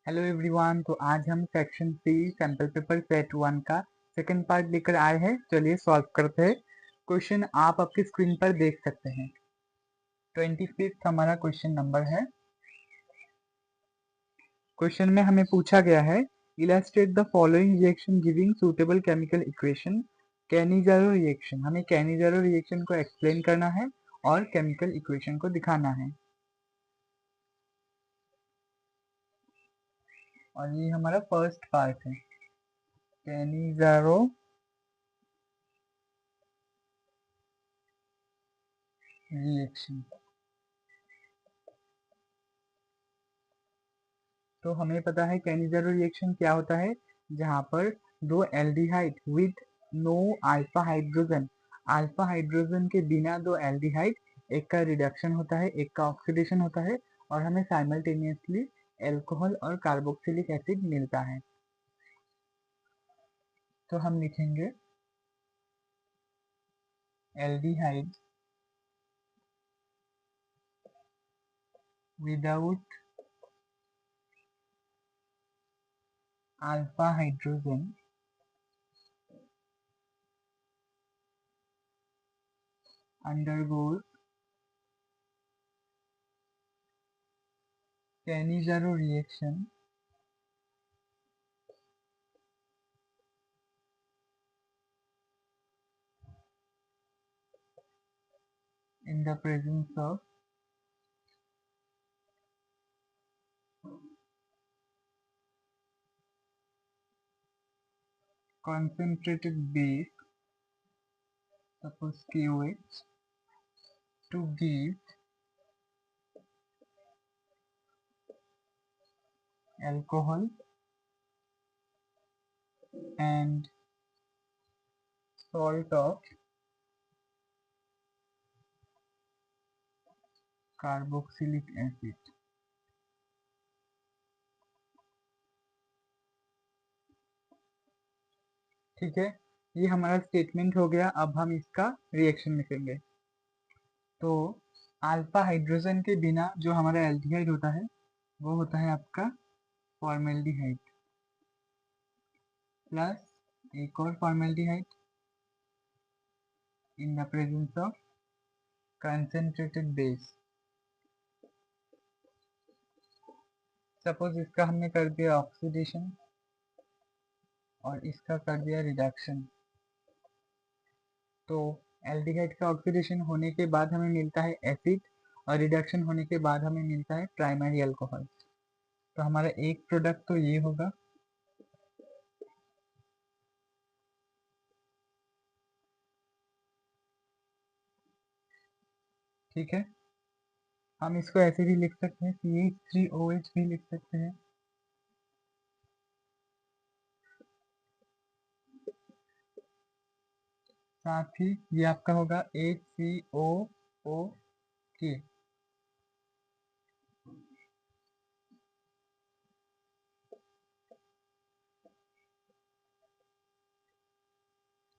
Hello everyone. तो आज हम section C sample paper set 1 का सेकंड पार्ट लेकर आए हैं। चलिए सॉल्व करते हैं। क्वेश्चन आप आपकी स्क्रीन पर देख सकते हैं। 25th हमारा क्वेश्चन नंबर है। क्वेश्चन में हमें पूछा गया है illustrate the following reaction giving suitable chemical equation Cannizzaro reaction. हमें कैनिज़ारो रिएक्शन को एक्सप्लेन करना है और केमिकल इक्वेशन को दिखाना है। और ये हमारा फर्स्ट पार्ट है, कैनिज़ारो रिएक्शन। तो हमें पता है कैनिज़ारो रिएक्शन क्या होता है, जहाँ पर दो aldehyde with no alpha hydrogen, alpha hydrogen के बिना दो एल्डिहाइड, एक का रिडक्शन होता है एक का ऑक्सीडेशन होता है और हमें साइमल्टेनियसली एल्कोहल और कार्बोक्सिलिक एसिड मिलता है। तो हम लिखेंगे aldehyde without alpha hydrogen undergoes Cannizzaro reaction in the presence of concentrated base, suppose KOH, to give alcohol and salt of carboxylic acid। ठीक है, ये हमारा स्टेटमेंट हो गया। अब हम इसका रिएक्शन लिखेंगे। तो अल्फा हाइड्रोजन के बिना जो हमारा एल्डिहाइड होता है वो होता है आपका फॉर्मेल्डिहाइड प्लस एक और formaldehyde in the presence of concentrated base. Suppose इसका हमने कर दिया ऑक्सीडेशन और इसका कर दिया रिडक्शन। तो एल्डिहाइड का ऑक्सीडेशन होने के बाद हमें मिलता है एसिड और रिडक्शन होने के बाद हमें मिलता है प्राइमरी अल्कोहल। तो हमारा एक प्रोडक्ट तो ये होगा। ठीक है, हम इसको ऐसे भी लिख सकते हैं, CH3OH भी लिख सकते हैं। साथ ही ये आपका होगा HCOOK।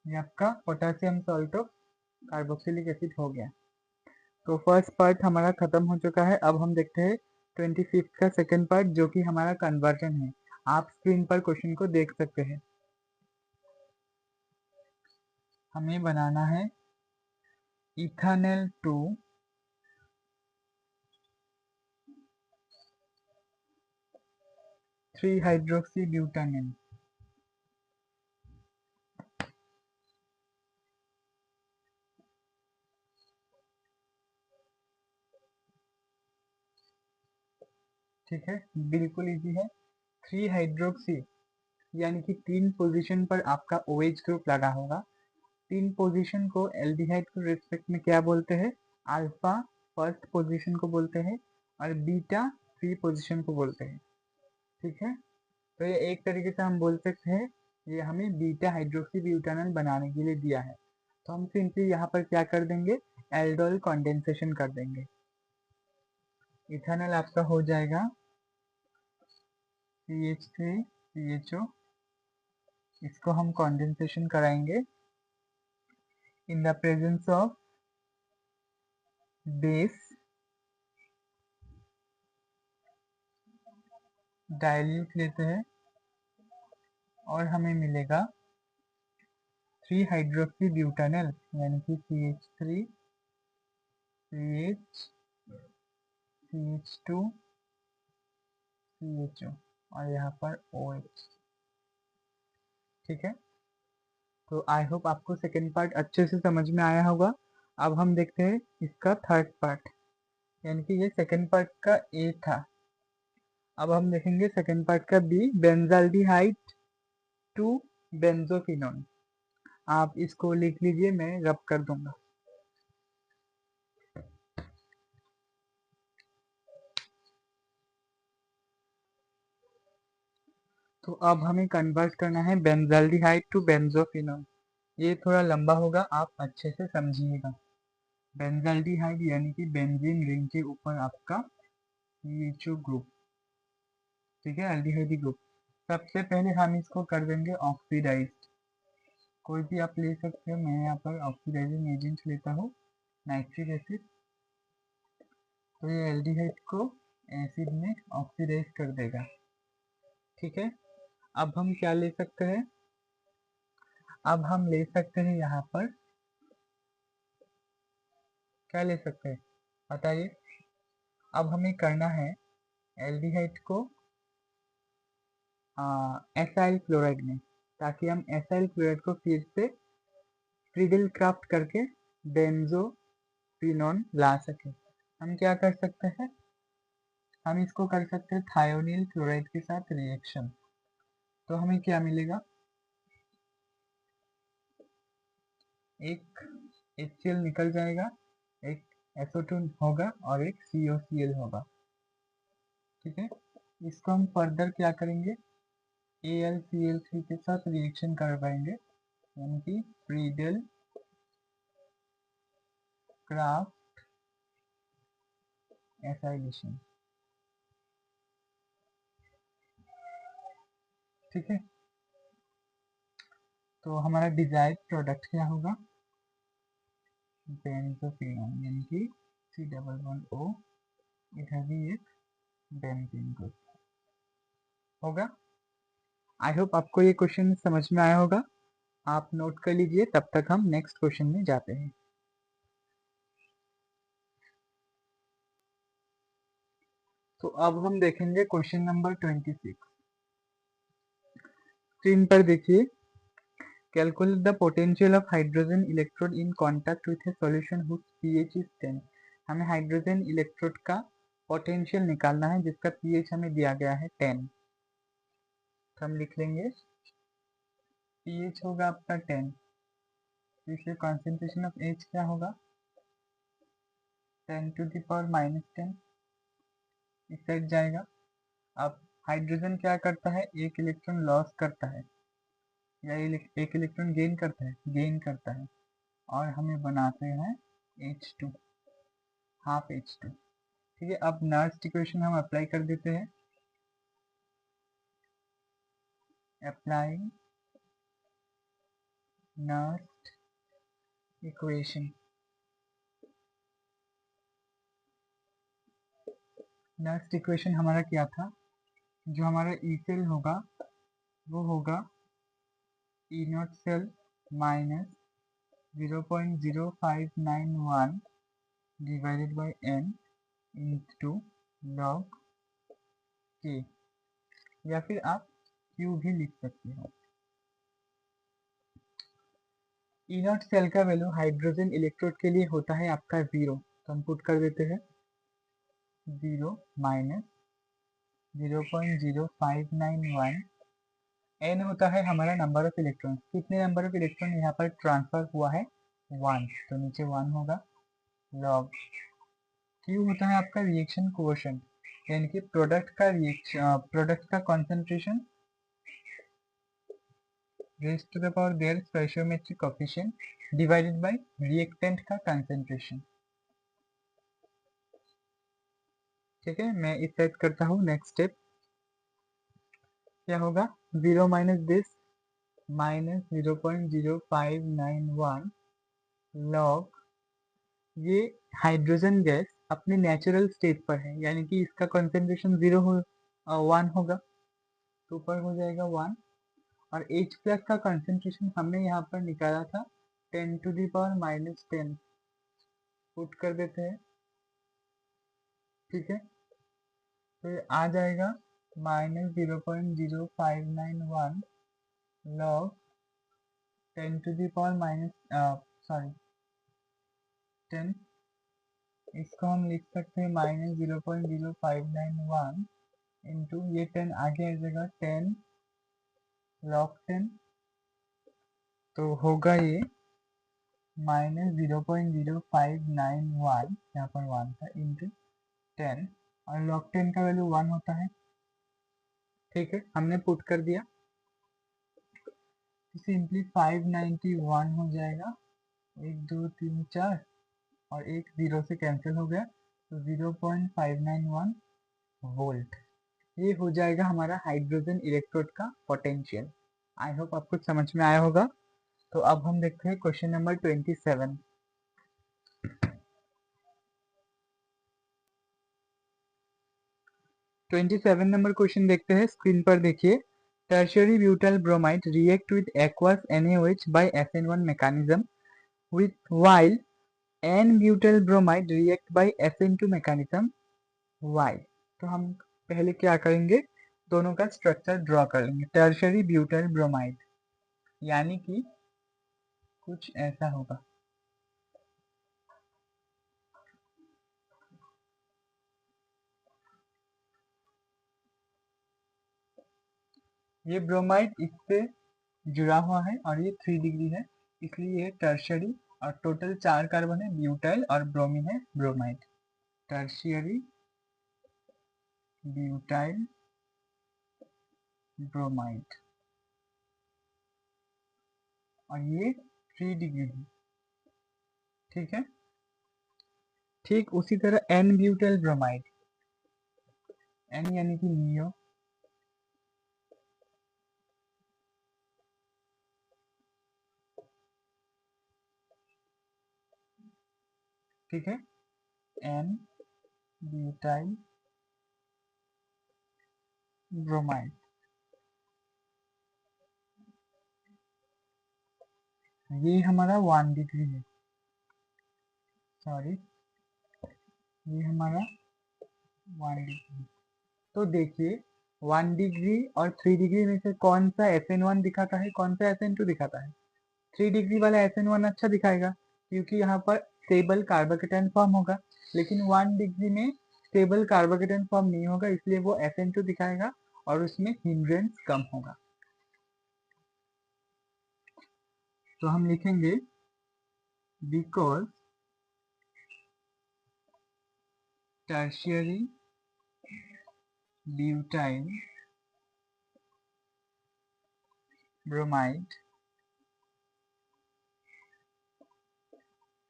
ये आपका potassium salt of carboxylic acid हो गया। तो फर्स्ट पार्ट हमारा खत्म हो चुका है। अब हम देखते हैं 25th का सेकंड पार्ट, जो कि हमारा कन्वर्जन है। आप स्क्रीन पर क्वेश्चन को देख सकते हैं। हमें बनाना है इथानल टू 3 हाइड्रोक्सी ब्यूटानिल। ठीक है, बिल्कुल इजी है। 3 हाइड्रोक्सी यानी कि 3 पोजीशन पर आपका OH ग्रुप लगा होगा। 3 पोजीशन को एल्डिहाइड को रिस्पेक्ट में क्या बोलते हैं? अल्फा फर्स्ट पोजीशन को बोलते हैं और बीटा 3 पोजीशन को बोलते हैं। ठीक है, तो ये एक तरीके से हम बोल सकते हैं ये हमें बीटा हाइड्रोक्सी ब्यूटानॉल बनाने के लिए दिया है। तो हम सिंपली यहाँ पर क्या कर देंगे, एल्डोल कंडेंसेशन कर देंगे। इथानॉल आपका हो जाएगा CH3CHO। इसको हम कंडेंसेशन कराएंगे in the presence of base dilute लेते हैं और हमें मिलेगा 3 हाइड्रोक्सी ब्यूटानल यानी कि CH3 CH CH2 CHO और यहाँ पर OH। ठीक है, तो आई होप आपको सेकेंड पार्ट अच्छे से समझ में आया होगा। अब हम देखते हैं इसका थर्ड पार्ट, यानी कि ये सेकेंड पार्ट का ए था। अब हम देखेंगे सेकेंड पार्ट का बी, बेंजाल्डिहाइड टू बेंजोफिनोन। आप इसको लिख लीजिए, मैं रब कर दूंगा। तो अब हमें कन्वर्ट करना है बेंजाल्डिहाइड टू बेंजोफिनोन। ये थोड़ा लंबा होगा, आप अच्छे से समझिएगा। बेंजाल्डिहाइड यानी कि बेंजीन रिंग के ऊपर आपका CHO ग्रुप, ठीक है, एल्डिहाइड ग्रुप। सबसे पहले हम इसको कर देंगे ऑक्सीडाइज। कोई भी आप ले सकते हो, मैं यहाँ पर ऑक्सीडाइजिंग एजेंट लेता हूँ नाइट्रिक एसिड। तो ये एल्डिहाइड को एसिड में ऑक्सीडाइज कर देगा। ठीक है, अब हम क्या ले सकते हैं, अब हम ले सकते हैं यहाँ पर क्या ले सकते हैं बताइए। अब हमें करना है एल्डिहाइड को एसाइल क्लोराइड में, ताकि हम एसाइल क्लोराइड को फिर से फ्रीडल क्राफ्ट करके बेंजोफिनोन ला सके। हम क्या कर सकते हैं, हम इसको कर सकते हैं थायोनिल क्लोराइड के साथ रिएक्शन। तो हमें क्या मिलेगा, एक HCl निकल जाएगा, एक SO2 होगा और एक COCl होगा। ठीक है, इसको हम फर्दर क्या करेंगे, AlCl3 के साथ रिएक्शन करवाएंगे, यानी कि फ्रीडल क्राफ्ट एसाइलेशन। ठीक है, तो हमारा डिजायर्ड प्रोडक्ट क्या होगा, बेंजोफिनोन यानी कि C11O, इधर भी एक बेंजीन ग्रुप होगा। आई होप आपको ये क्वेश्चन समझ में आया होगा। आप नोट कर लीजिए, तब तक हम नेक्स्ट क्वेश्चन में जाते हैं। तो अब हम देखेंगे क्वेश्चन नंबर 26। स्क्रीन पर देखिए, calculate the potential of hydrogen electrode in contact with a solution whose pH is 10। हमें हाइड्रोजन इलेक्ट्रोड का पोटेंशियल निकालना है जिसका pH हमें दिया गया है 10। तो हम लिख लेंगे pH होगा आपका 10, इसलिए कॉन्सेंट्रेशन ऑफ H क्या होगा, 10 to the power -10 इस साइड जाएगा। अब हाइड्रोजन क्या करता है, एक इलेक्ट्रॉन लॉस करता है या एक इलेक्ट्रॉन गेन करता है और हमें बनाते हैं H2, हाफ H2। ठीक है, अब नर्स्ट इक्वेशन हम अप्लाई कर देते हैं, applying Nernst equation. Nernst equation हमारा क्या था, जो हमारा ई सेल होगा वो होगा E nought cell minus 0.0591 divided by n into log k, या फिर आप q भी लिख सकते हो। ई नॉट सेल का वैल्यू हाइड्रोजन इलेक्ट्रोड के लिए होता है आपका 0, तो हम पुट कर देते हैं 0 माइनस 0.0591। n होता है हमारा नंबर ऑफ इलेक्ट्रॉन, कितने नंबर ऑफ इलेक्ट्रॉन यहाँ पर ट्रांसफर हुआ है 1, तो नीचे 1 होगा। लॉग Q होता है आपका रिएक्शन कोएफिशिएंट, यानी कि प्रोडक्ट का concentration raise to the power their stoichiometric coefficient divided by reactant का कंसेंट्रेशन। ठीक है, मैं इस टाइप करता हूँ। नेक्स्ट स्टेप क्या होगा, 0 माइनस दिस माइनस 0.0591 लॉग, ये हाइड्रोजन गैस अपने नेचुरल स्टेट पर है, यानी कि इसका कंसेंट्रेशन 0 हो 1 होगा, तो ऊपर हो जाएगा 1। और H प्लस का कंसेंट्रेशन हमने यहाँ पर निकाला था 10⁻⁻10, पुट कर देते हैं, ठीक है। तो ये आ जाएगा -0.0591 log 10 इसको हम लिख सकते हैं -0.0591 इंटू ये 10 आगे आ जाएगा 10 log 10, तो होगा ये -0.0591, यहाँ पर 1 था, इंटू 10, और log 10 का वैल्यू 1 होता है, ठीक है। हमने पुट कर दिया, तो सिंपली 591 हो जाएगा, 1 2 3 4 और एक 0 से कैंसिल हो गया, तो 0.591 वोल्ट। ये हो जाएगा हमारा हाइड्रोजन इलेक्ट्रोड का पोटेंशियल। आई होप आपको समझ में आया होगा। तो अब हम देखते हैं क्वेश्चन नंबर 27। नंबर क्वेश्चन देखते हैं, स्क्रीन पर देखिए। Tertiary butyl bromide react with aqueous NaOH by SN1 mechanism with while N-butyl bromide react by SN2 mechanism Y। तो हम पहले क्या करेंगे, दोनों का स्ट्रक्चर ड्रॉ कर लेंगे। टर्शियरी ब्यूटाइल ब्रोमाइड यानी कि कुछ ऐसा होगा, ये ब्रोमाइड इससे जुड़ा हुआ है और ये 3 डिग्री है, इसलिए ये टर्शियरी, और टोटल 4 कार्बन है, ब्यूटाइल और ब्रोमीन है, ब्रोमाइड। टर्शियरी ब्यूटाइल ब्रोमाइड, और ये 3 डिग्री है, ठीक है। ठीक उसी तरह एन ब्यूटाइल ब्रोमाइड, एन यानी कि नियो, ठीक है, एन ब्यूटाइल ब्रोमाइड, ये हमारा 1 डिग्री है, सॉरी, ये हमारा 1 डिग्री। तो देखिए 1 डिग्री और 3 डिग्री में से कौन सा SN1 दिखाता है, कौन सा SN2 दिखाता है। 3 डिग्री वाला SN1 अच्छा दिखाएगा, क्योंकि यहाँ पर स्टेबल कार्बोकेटायन फॉर्म होगा, लेकिन 1 डिग्री में स्टेबल कार्बोकेटायन फॉर्म नहीं होगा, इसलिए वो SN2 दिखाएगा और उसमें हिंड्रेंस कम होगा। तो हम लिखेंगे because tertiary butyl bromide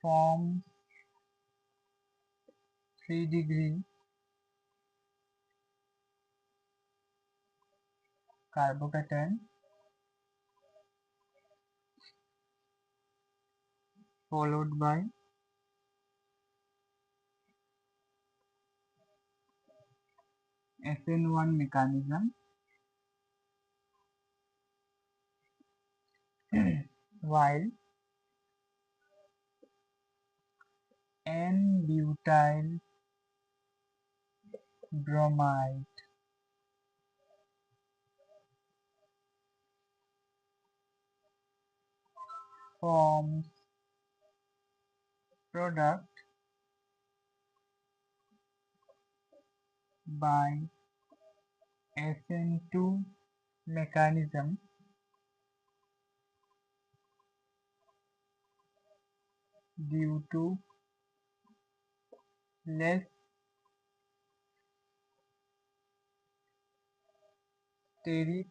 forms 3 degree carbocation followed by SN1 mechanism while N-butyl bromide forms product by SN2 mechanism due to less steric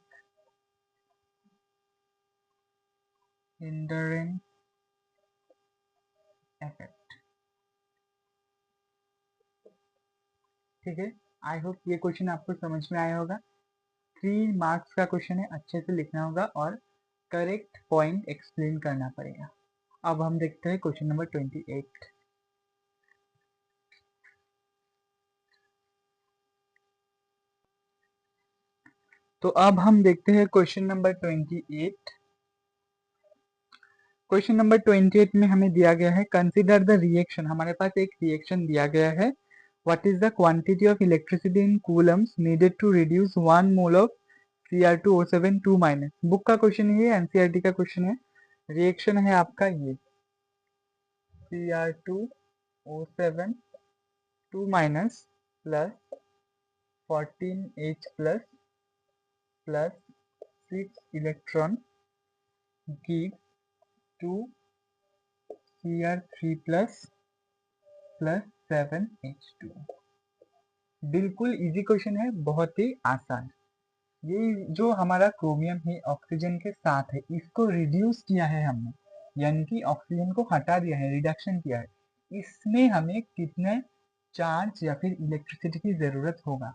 hindrance effect। ठीक है, आई होप ये क्वेश्चन आपको समझ में आया होगा। 3 मार्क्स का क्वेश्चन है, अच्छे से लिखना होगा और करेक्ट पॉइंट एक्सप्लेन करना पड़ेगा। अब हम देखते हैं क्वेश्चन नंबर 28। तो अब हम देखते हैं क्वेश्चन नंबर 28। क्वेश्चन नंबर 28 में हमें दिया गया है कंसीडर द रिएक्शन। हमारे पास एक रिएक्शन दिया गया है। What is the quantity of electricity in coulombs needed to reduce 1 mole of Cr2O7 2-। Book का क्वेश्चन है, एनसीईआरटी का क्वेश्चन है। रिएक्शन है आपका ये Cr2O7 2- plus 14H plus 6 electron give 2 Cr3 plus 7H2। बिल्कुल इजी क्वेश्चन है, बहुत ही आसान। ये जो हमारा क्रोमियम है ऑक्सीजन के साथ है, इसको रिड्यूस किया है हमने, यानी कि ऑक्सीजन को हटा दिया है, रिडक्शन किया है। इसमें हमें कितने चार्ज या फिर इलेक्ट्रिसिटी की जरूरत होगा,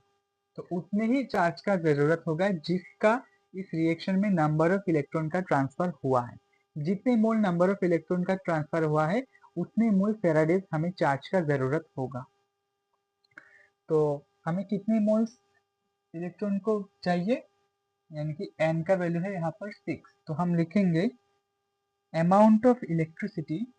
तो उतने ही चार्ज का जरूरत होगा जिसका इस रिएक्शन में नंबर ऑफ इलेक्ट्रॉन का ट्रांसफर हुआ है। जितने मोल नंबर ऑफ इलेक्ट्रॉन का ट्रांसफर हुआ है उतने मोल फेराडेज हमें चार्ज का जरूरत होगा। तो हमें कितने मोल्स इलेक्ट्रॉन को चाहिए, यानी कि n का वैल्यू है यहाँ पर 6। तो हम लिखेंगे amount of electricity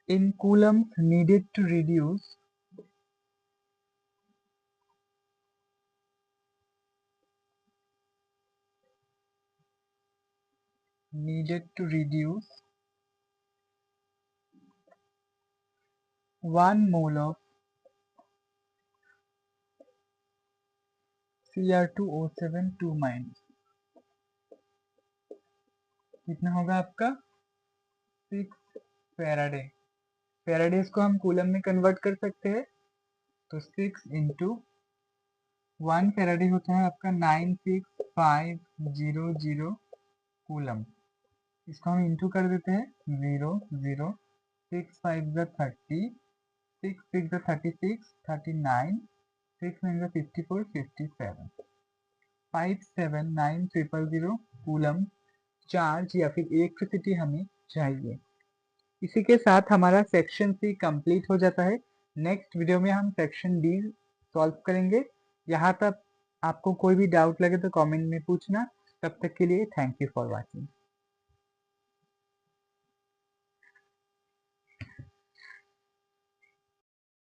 in coulombs needed to reduce one mole of Cr2O7 2-। कितना होगा आपका 6 फेराडे। फेराडेज को हम कूलम में कन्वर्ट कर सकते हैं, तो 6 इंटू 1 फेराडे होता है आपका 96500 कूलम। इसको हम इंटू कर देते हैं 0 0 6 5 30 6 6 36 39 6 9 54 57 579,000 कूलम चार्ज या फिर इलेक्ट्रिसिटी हमें चाहिए। इसी के साथ हमारा सेक्शन सी कंप्लीट हो जाता है। नेक्स्ट वीडियो में हम सेक्शन डी सॉल्व करेंगे। यहाँ तक आपको कोई भी डाउट लगे तो कमेंट में पूछना। तब तक के लिए थैंक यू फॉर वॉचिंग।